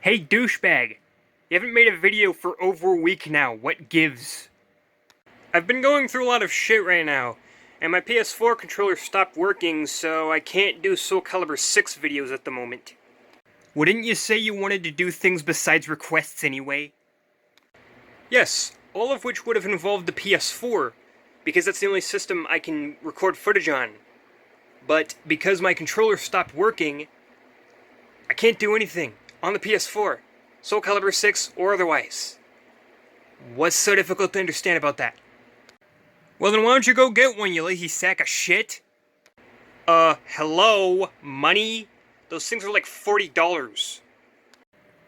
Hey douchebag! You haven't made a video for over a week now, what gives? I've been going through a lot of shit right now, and my PS4 controller stopped working, so I can't do Soul Calibur 6 videos at the moment. Wouldn't you say you wanted to do things besides requests anyway? Yes, all of which would have involved the PS4, because that's the only system I can record footage on. But because my controller stopped working, I can't do anything on the PS4, Soul Calibur 6 or otherwise. What's so difficult to understand about that? Well then why don't you go get one, you lazy sack of shit? Hello? Money? Those things are like $40.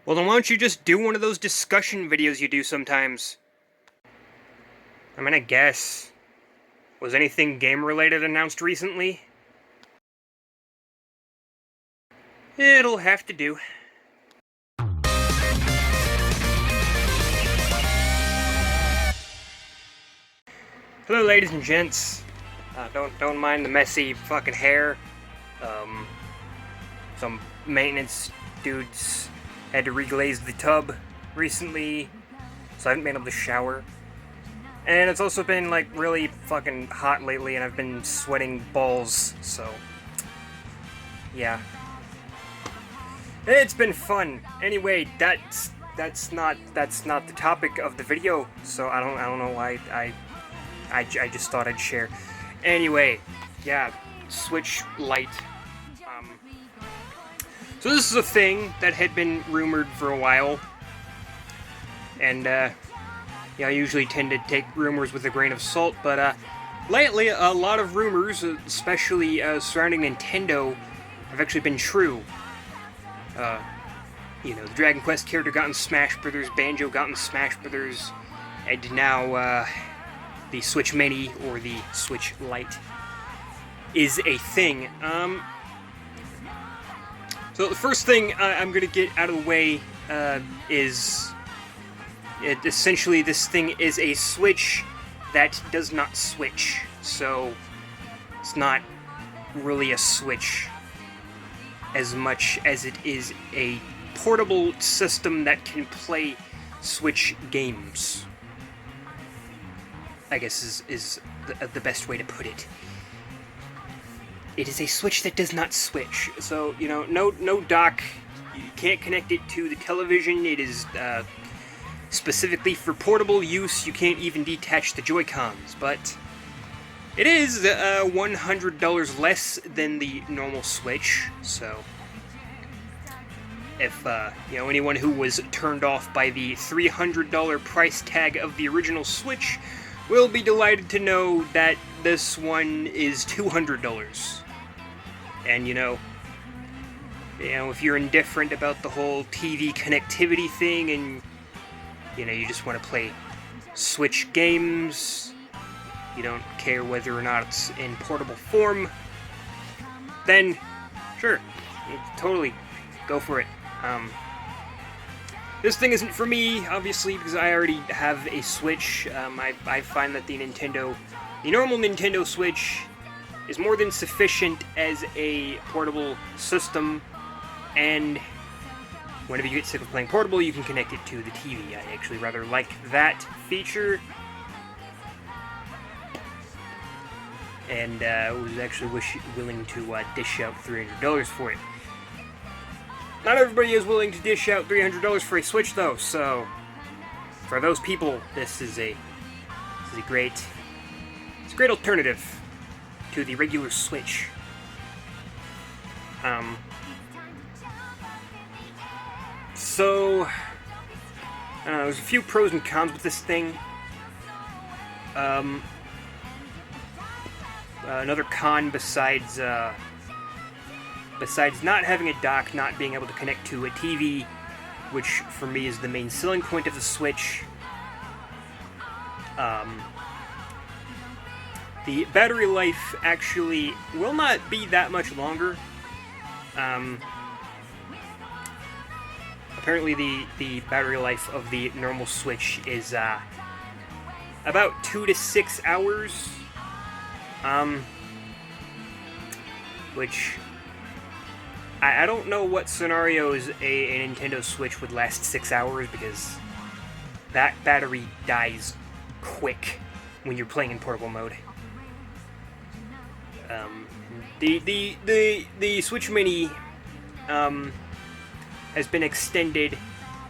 Well then why don't you just do one of those discussion videos you do sometimes? I mean, I guess. Was anything game-related announced recently? It'll have to do. Hello, ladies and gents. Don't mind the messy fucking hair. Some maintenance dudes had to reglaze the tub recently, so I haven't been able to shower. And it's also been like really fucking hot lately, and I've been sweating balls. So, yeah, it's been fun. Anyway, that's not the topic of the video. So I don't know why I just thought I'd share. Anyway, yeah, Switch Lite. So this is a thing that had been rumored for a while, and yeah, I usually tend to take rumors with a grain of salt, but lately a lot of rumors, especially surrounding Nintendo, have actually been true. You know, the Dragon Quest character got in Smash Brothers, Banjo got in Smash Brothers, and now the Switch Mini, or the Switch Lite, is a thing. So the first thing I'm going to get out of the way is... essentially, this thing is a Switch that does not switch. So, it's not really a Switch as much as it is a portable system that can play Switch games, I guess is the best way to put it. It is a Switch that does not switch. So, you know, no dock. You can't connect it to the television. It is specifically for portable use. You can't even detach the Joy-Cons. But it is $100 less than the normal Switch. So, if you know, anyone who was turned off by the $300 price tag of the original Switch will be delighted to know that this one is $200. And you know, if you're indifferent about the whole TV connectivity thing, and you know, you just want to play Switch games, you don't care whether or not it's in portable form, then sure, totally go for it. This thing isn't for me, obviously, because I already have a Switch. I find that the normal Nintendo Switch is more than sufficient as a portable system, and whenever you get sick of playing portable, you can connect it to the TV. I actually rather like that feature, and was actually willing to dish out $300 for it. Not everybody is willing to dish out $300 for a Switch, though, so for those people, this is a great alternative to the regular Switch. So, there's a few pros and cons with this thing. Another con besides not having a dock, not being able to connect to a TV, which for me is the main selling point of the Switch. The battery life actually will not be that much longer. Apparently the battery life of the normal Switch is about 2 to 6 hours, which I don't know what scenarios a Nintendo Switch would last 6 hours, because that battery dies quick when you're playing in portable mode. The Switch Mini has been extended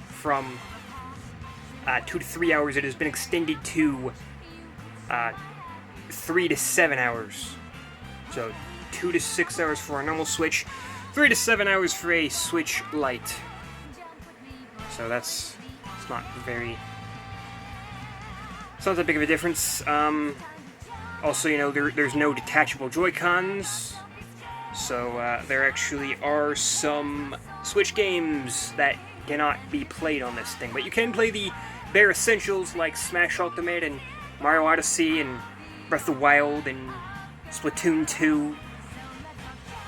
from 2 to 3 hours. It has been extended to 3 to 7 hours. So 2 to 6 hours for a normal Switch, 3 to 7 hours for a Switch Lite. So it's not that big of a difference. Also, you know, there's no detachable Joy-Cons, so there actually are some Switch games that cannot be played on this thing, but you can play the bare essentials like Smash Ultimate and Mario Odyssey and Breath of the Wild and Splatoon 2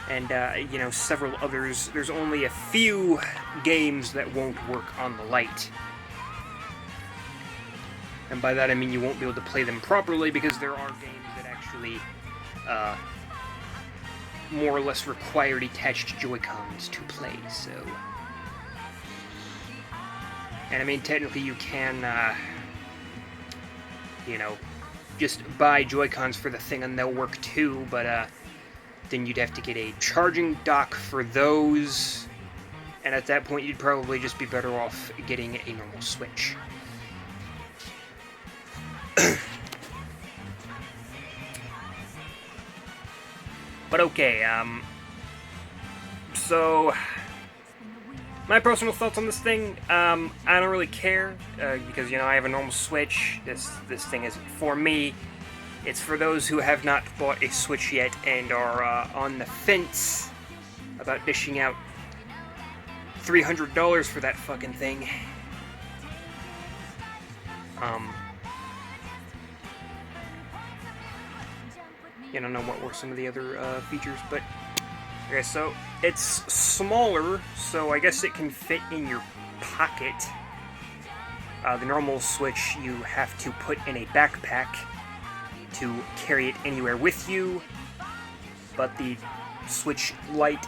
and you know, several others. There's only a few games that won't work on the Lite. And by that I mean you won't be able to play them properly, because there are games that actually more or less require detached Joy-Cons to play, so... And I mean, technically you can, you know, just buy Joy-Cons for the thing and they'll work too, but then you'd have to get a charging dock for those, and at that point you'd probably just be better off getting a normal Switch. But okay, so my personal thoughts on this thing, I don't really care, because, you know, I have a normal Switch. This thing isn't for me. It's for those who have not bought a Switch yet and are on the fence about dishing out $300 for that fucking thing. I don't know what were some of the other features, but okay, so it's smaller, so I guess it can fit in your pocket. The normal Switch you have to put in a backpack to carry it anywhere with you, but the Switch Lite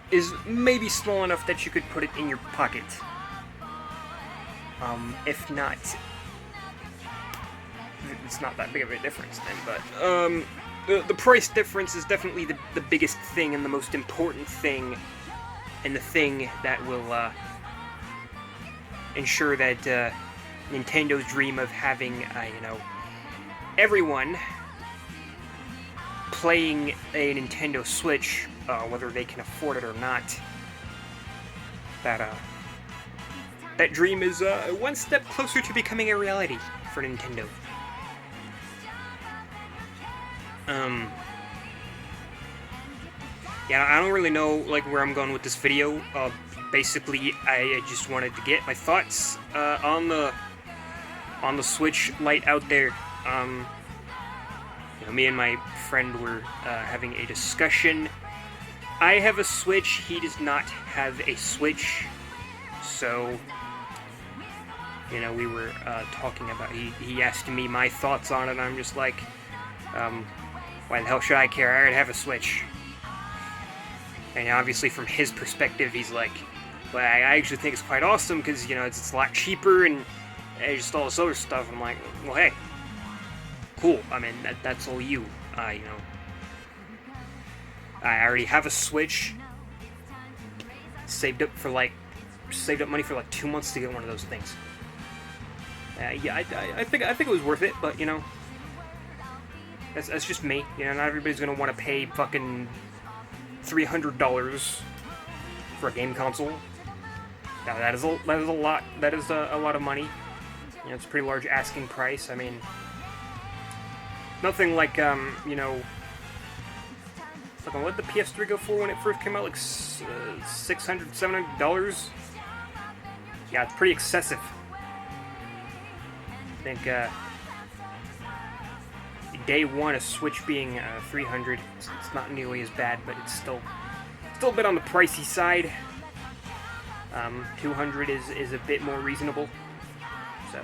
is maybe small enough that you could put it in your pocket. If not, it's not that big of a difference then, but the price difference is definitely the biggest thing and the most important thing, and the thing that will ensure that Nintendo's dream of having, you know, everyone playing a Nintendo Switch, whether they can afford it or not, that dream is one step closer to becoming a reality for Nintendo. Yeah, I don't really know, like, where I'm going with this video. Basically, I just wanted to get my thoughts on the Switch Lite out there. You know, me and my friend were having a discussion. I have a Switch, he does not have a Switch, so, you know, we were talking about, he asked me my thoughts on it, and I'm just like, why the hell should I care? I already have a Switch. And obviously from his perspective, he's like, well, I actually think it's quite awesome, because, you know, it's a lot cheaper, and just all this other stuff. I'm like, well, hey, cool. I mean, that's all you. You know, I already have a Switch. Saved up money for like 2 months to get one of those things. Yeah, I think it was worth it, but, you know, that's just me. You know, not everybody's gonna want to pay fucking $300 for a game console. Now that is a lot. That is a lot of money. You know, it's a pretty large asking price. I mean, nothing like you know, what did the PS3 go for when it first came out? Like $600, $700. Yeah, it's pretty excessive. I think day one, a Switch being $300, it's not nearly as bad, but it's still a bit on the pricey side. $200 is a bit more reasonable. So,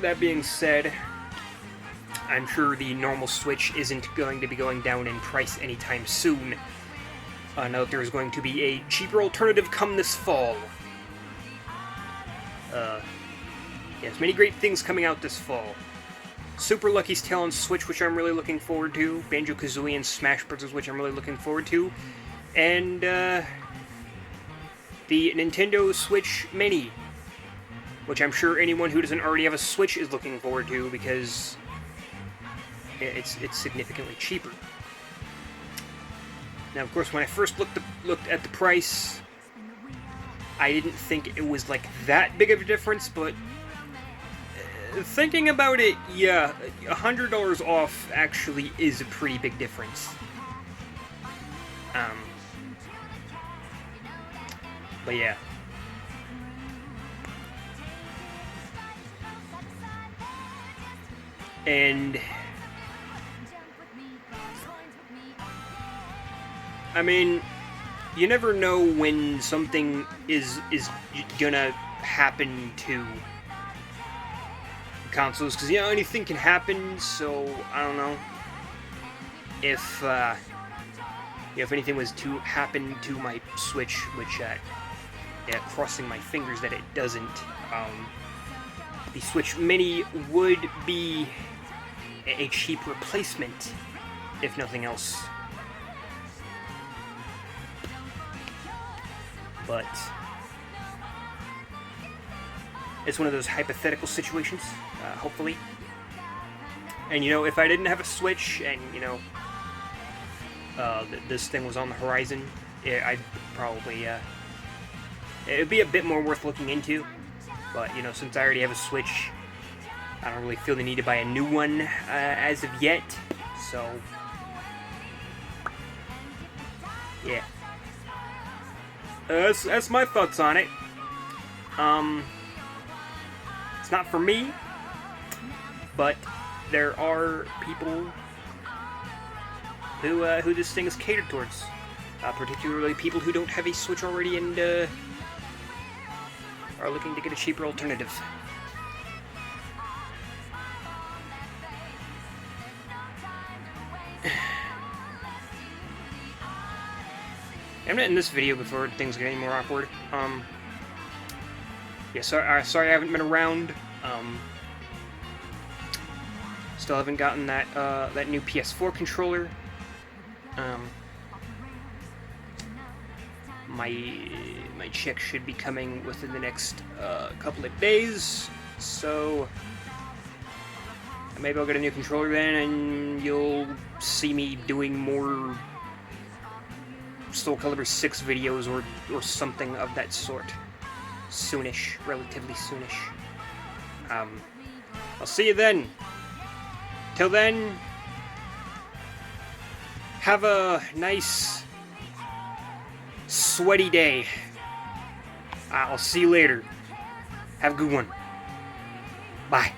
that being said, I'm sure the normal Switch isn't going to be going down in price anytime soon. Now that there's going to be a cheaper alternative come this fall. Yes, many great things coming out this fall. Super Lucky's Tale on Switch, which I'm really looking forward to. Banjo-Kazooie and Smash Bros., which I'm really looking forward to. And, the Nintendo Switch Mini, which I'm sure anyone who doesn't already have a Switch is looking forward to, because it's significantly cheaper. Now, of course, when I first looked at the price, I didn't think it was like that big of a difference, but thinking about it, yeah, $100 off actually is a pretty big difference. But yeah. And I mean, you never know when something is gonna happen to consoles, because, you know, anything can happen, so I don't know if anything was to happen to my Switch, which, yeah, crossing my fingers that it doesn't, the Switch Mini would be a cheap replacement, if nothing else. But it's one of those hypothetical situations, hopefully. And, you know, if I didn't have a Switch and, you know, this thing was on the horizon, I'd probably, it'd be a bit more worth looking into. But, you know, since I already have a Switch, I don't really feel the need to buy a new one as of yet. So, yeah. That's my thoughts on it. It's not for me, but there are people who this thing is catered towards. Particularly people who don't have a Switch already and are looking to get a cheaper alternative. I'm not in this video before things get any more awkward. Yeah, sorry I haven't been around. Still haven't gotten that that new PS4 controller. My check should be coming within the next couple of days, so maybe I'll get a new controller then, and you'll see me doing more Soul Calibur 6 videos or something of that sort. Soonish, relatively soonish. I'll see you then. Till then, have a nice, sweaty day. I'll see you later. Have a good one. Bye.